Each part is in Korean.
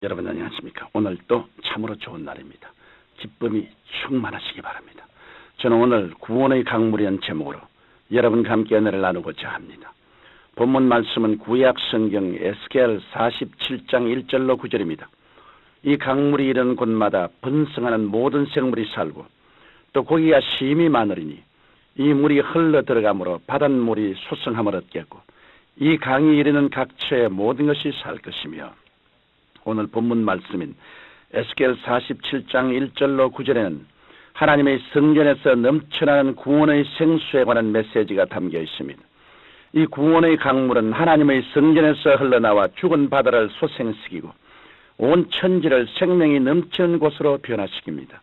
여러분 안녕하십니까? 오늘도 참으로 좋은 날입니다. 기쁨이 충만하시기 바랍니다. 저는 오늘 구원의 강물이라는 제목으로 여러분과 함께 은혜를 나누고자 합니다. 본문 말씀은 구약 성경 에스겔 47장 1절로 9절입니다. 이 강물이 이르는 곳마다 번성하는 모든 생물이 살고 또 고기가 심히 많으리니 이 물이 흘러 들어가므로 바닷물이 소성함을 얻겠고 이 강이 이르는 각처의 모든 것이 살 것이며, 오늘 본문 말씀인 에스겔 47장 1절로 9절에는 하나님의 성전에서 넘쳐나는 구원의 생수에 관한 메시지가 담겨 있습니다. 이 구원의 강물은 하나님의 성전에서 흘러나와 죽은 바다를 소생시키고 온 천지를 생명이 넘치는 곳으로 변화시킵니다.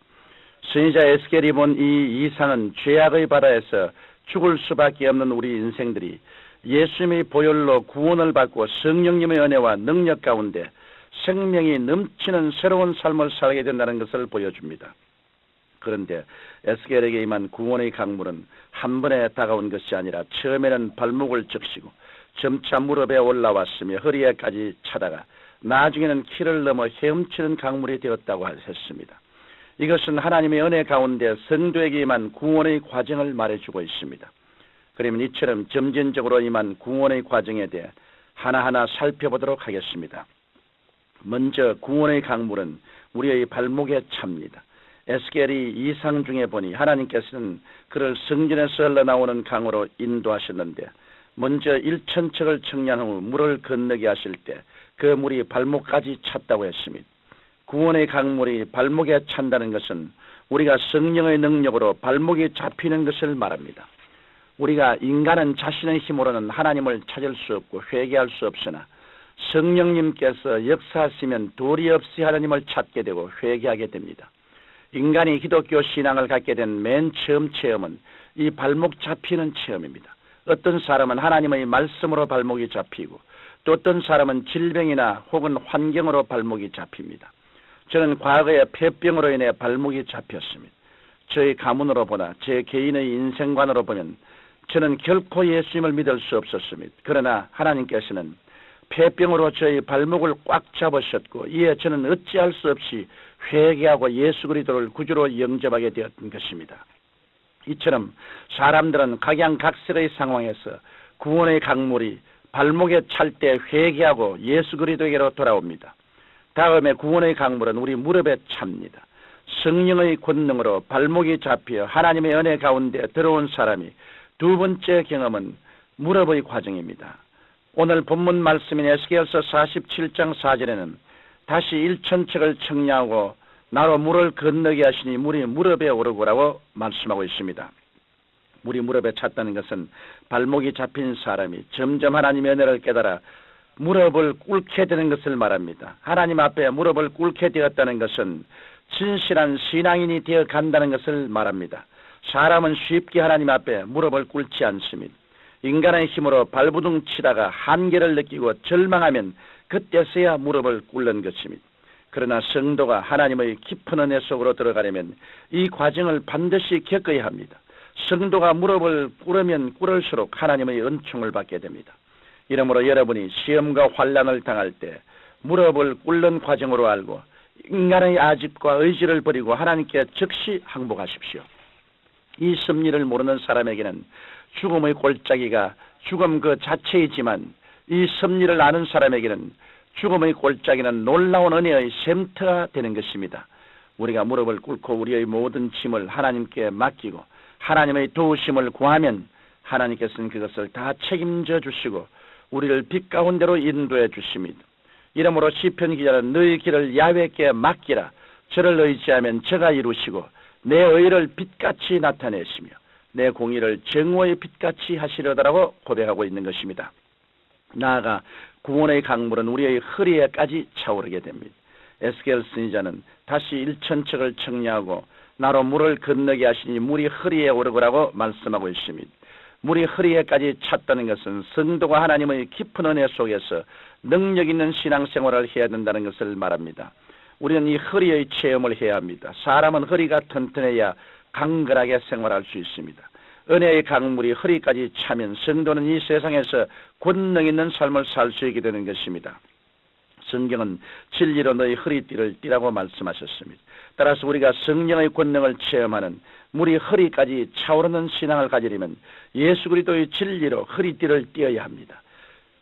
선지자 에스겔이 본 이 이상은 죄악의 바다에서 죽을 수밖에 없는 우리 인생들이 예수님의 보혈로 구원을 받고 성령님의 은혜와 능력 가운데 생명이 넘치는 새로운 삶을 살게 된다는 것을 보여줍니다. 그런데 에스겔에게 임한 구원의 강물은 한 번에 다가온 것이 아니라 처음에는 발목을 적시고 점차 무릎에 올라왔으며 허리에까지 차다가 나중에는 키를 넘어 헤엄치는 강물이 되었다고 했습니다. 이것은 하나님의 은혜 가운데 성도에게 임한 구원의 과정을 말해주고 있습니다. 그러면 이처럼 점진적으로 임한 구원의 과정에 대해 하나하나 살펴보도록 하겠습니다. 먼저 구원의 강물은 우리의 발목에 찹니다. 에스겔이 이상 중에 보니 하나님께서는 그를 성전에서 흘러나오는 강으로 인도하셨는데, 먼저 1,000척을 청량 후 물을 건너게 하실 때 그 물이 발목까지 찼다고 했습니다. 구원의 강물이 발목에 찬다는 것은 우리가 성령의 능력으로 발목이 잡히는 것을 말합니다. 우리가 인간은 자신의 힘으로는 하나님을 찾을 수 없고 회개할 수 없으나 성령님께서 역사하시면 도리 없이 하나님을 찾게 되고 회개하게 됩니다. 인간이 기독교 신앙을 갖게 된 맨 처음 체험은 이 발목 잡히는 체험입니다. 어떤 사람은 하나님의 말씀으로 발목이 잡히고 또 어떤 사람은 질병이나 혹은 환경으로 발목이 잡힙니다. 저는 과거에 폐병으로 인해 발목이 잡혔습니다. 저의 가문으로 보나 제 개인의 인생관으로 보면 저는 결코 예수님을 믿을 수 없었습니다. 그러나 하나님께서는 폐병으로 저의 발목을 꽉 잡으셨고 이에 저는 어찌할 수 없이 회개하고 예수 그리스도를 구주로 영접하게 되었던 것입니다. 이처럼 사람들은 각양각색의 상황에서 구원의 강물이 발목에 찰 때 회개하고 예수 그리스도에게로 돌아옵니다. 다음에 구원의 강물은 우리 무릎에 찹니다. 성령의 권능으로 발목이 잡혀 하나님의 은혜 가운데 들어온 사람이 두 번째 경험은 무릎의 과정입니다. 오늘 본문 말씀인 에스겔서 47장 4절에는 다시 1,000척을 청량하고 나로 물을 건너게 하시니 물이 무릎에 오르고라고 말씀하고 있습니다. 물이 무릎에 찼다는 것은 발목이 잡힌 사람이 점점 하나님의 은혜를 깨달아 무릎을 꿇게 되는 것을 말합니다. 하나님 앞에 무릎을 꿇게 되었다는 것은 진실한 신앙인이 되어 간다는 것을 말합니다. 사람은 쉽게 하나님 앞에 무릎을 꿇지 않습니다. 인간의 힘으로 발부둥 치다가 한계를 느끼고 절망하면 그때서야 무릎을 꿇는 것입니다. 그러나 성도가 하나님의 깊은 은혜 속으로 들어가려면 이 과정을 반드시 겪어야 합니다. 성도가 무릎을 꿇으면 꿇을수록 하나님의 은총을 받게 됩니다. 이러므로 여러분이 시험과 환난을 당할 때 무릎을 꿇는 과정으로 알고 인간의 아집과 의지를 버리고 하나님께 즉시 항복하십시오. 이 섭리를 모르는 사람에게는 죽음의 골짜기가 죽음 그 자체이지만 이 섭리를 아는 사람에게는 죽음의 골짜기는 놀라운 은혜의 샘터가 되는 것입니다. 우리가 무릎을 꿇고 우리의 모든 짐을 하나님께 맡기고 하나님의 도우심을 구하면 하나님께서는 그것을 다 책임져 주시고 우리를 빛 가운데로 인도해 주십니다. 이러므로 시편 기자는 너희 길을 야훼께 맡기라. 저를 의지하면 저가 이루시고 내 의를 빛같이 나타내시며 내 공의를 정오의 빛같이 하시려다라고 고백하고 있는 것입니다. 나아가 구원의 강물은 우리의 허리에까지 차오르게 됩니다. 에스겔 선지자는 다시 1,000척을 청량하고 나로 물을 건너게 하시니 물이 허리에 오르고라고 말씀하고 있습니다. 물이 허리에까지 찼다는 것은 성도가 하나님의 깊은 은혜 속에서 능력 있는 신앙생활을 해야 된다는 것을 말합니다. 우리는 이 허리의 체험을 해야 합니다. 사람은 허리가 튼튼해야 강건하게 생활할 수 있습니다. 은혜의 강물이 허리까지 차면 성도는 이 세상에서 권능 있는 삶을 살 수 있게 되는 것입니다. 성경은 진리로 너희 허리띠를 띠라고 말씀하셨습니다. 따라서 우리가 성령의 권능을 체험하는 우리 허리까지 차오르는 신앙을 가지려면 예수 그리스도의 진리로 허리띠를 띠어야 합니다.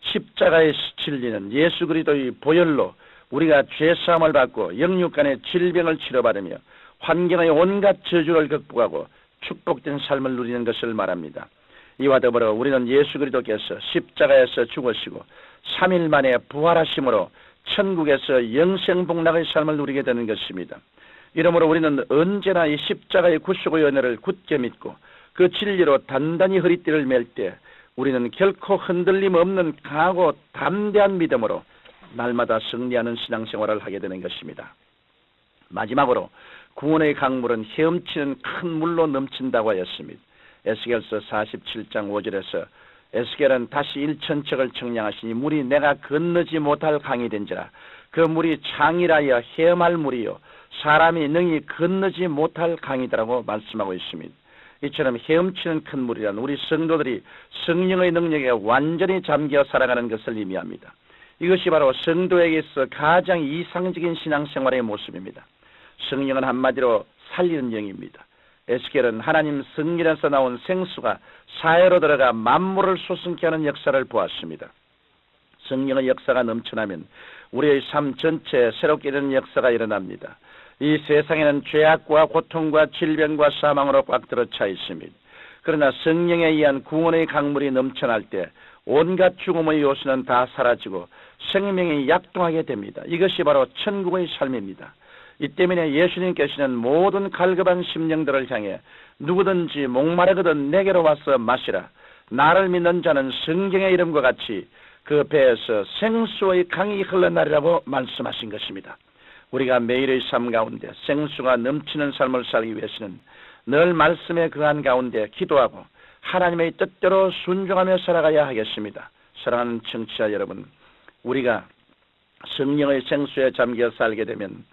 십자가의 진리는 예수 그리스도의 보혈로 우리가 죄사함을 받고 영육 간의 질병을 치료받으며 환경의 온갖 저주를 극복하고 축복된 삶을 누리는 것을 말합니다. 이와 더불어 우리는 예수 그리스도께서 십자가에서 죽으시고 3일 만에 부활하심으로 천국에서 영생복락의 삶을 누리게 되는 것입니다. 이러므로 우리는 언제나 이 십자가의 구속의 은혜를 굳게 믿고 그 진리로 단단히 허리띠를 맬 때 우리는 결코 흔들림 없는 강하고 담대한 믿음으로 날마다 승리하는 신앙생활을 하게 되는 것입니다. 마지막으로 구원의 강물은 헤엄치는 큰 물로 넘친다고 하였습니다. 에스겔서 47장 5절에서 에스겔은 다시 일천척을 청량하시니 물이 내가 건너지 못할 강이 된지라 그 물이 창이라여 헤엄할 물이요 사람이 능히 건너지 못할 강이더라고 말씀하고 있습니다. 이처럼 헤엄치는 큰 물이란 우리 성도들이 성령의 능력에 완전히 잠겨 살아가는 것을 의미합니다. 이것이 바로 성도에게 있어 가장 이상적인 신앙생활의 모습입니다. 성령은 한마디로 살리는 영입니다. 에스겔은 하나님 성령에서 나온 생수가 사회로 들어가 만물을 소승케 하는 역사를 보았습니다. 성령의 역사가 넘쳐나면 우리의 삶 전체에 새롭게 되는 역사가 일어납니다. 이 세상에는 죄악과 고통과 질병과 사망으로 꽉 들어차 있습니다. 그러나 성령에 의한 구원의 강물이 넘쳐날 때 온갖 죽음의 요소는 다 사라지고 생명이 약동하게 됩니다. 이것이 바로 천국의 삶입니다. 이 때문에 예수님께서는 모든 갈급한 심령들을 향해 누구든지 목마르거든 내게로 와서 마시라. 나를 믿는 자는 성경의 이름과 같이 그 배에서 생수의 강이 흘러나리라고 말씀하신 것입니다. 우리가 매일의 삶 가운데 생수가 넘치는 삶을 살기 위해서는 늘 말씀에 거한 가운데 기도하고 하나님의 뜻대로 순종하며 살아가야 하겠습니다. 사랑하는 청취자 여러분, 우리가 성령의 생수에 잠겨 살게 되면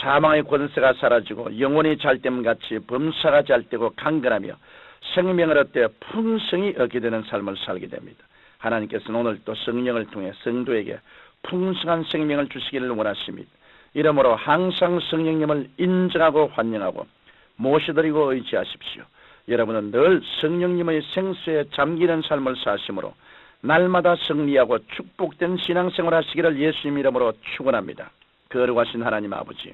사망의 권세가 사라지고 영혼이 잘됨같이 범사가 잘되고 강건하며 생명을 얻되 풍성히 얻게 되는 삶을 살게 됩니다. 하나님께서는 오늘 또 성령을 통해 성도에게 풍성한 생명을 주시기를 원하십니다. 이러므로 항상 성령님을 인정하고 환영하고 모셔드리고 의지하십시오. 여러분은 늘 성령님의 생수에 잠기는 삶을 사심으로 날마다 승리하고 축복된 신앙생활 하시기를 예수님 이름으로 축원합니다. 거룩하신 하나님 아버지,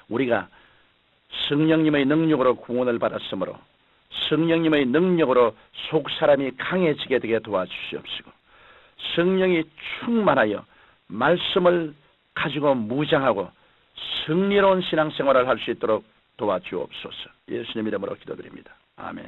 우리가 성령님의 능력으로 구원을 받았으므로 성령님의 능력으로 속사람이 강해지게 되게 도와주시옵시고 성령이 충만하여 말씀을 가지고 무장하고 승리로운 신앙생활을 할 수 있도록 도와주옵소서. 예수님 이름으로 기도드립니다. 아멘.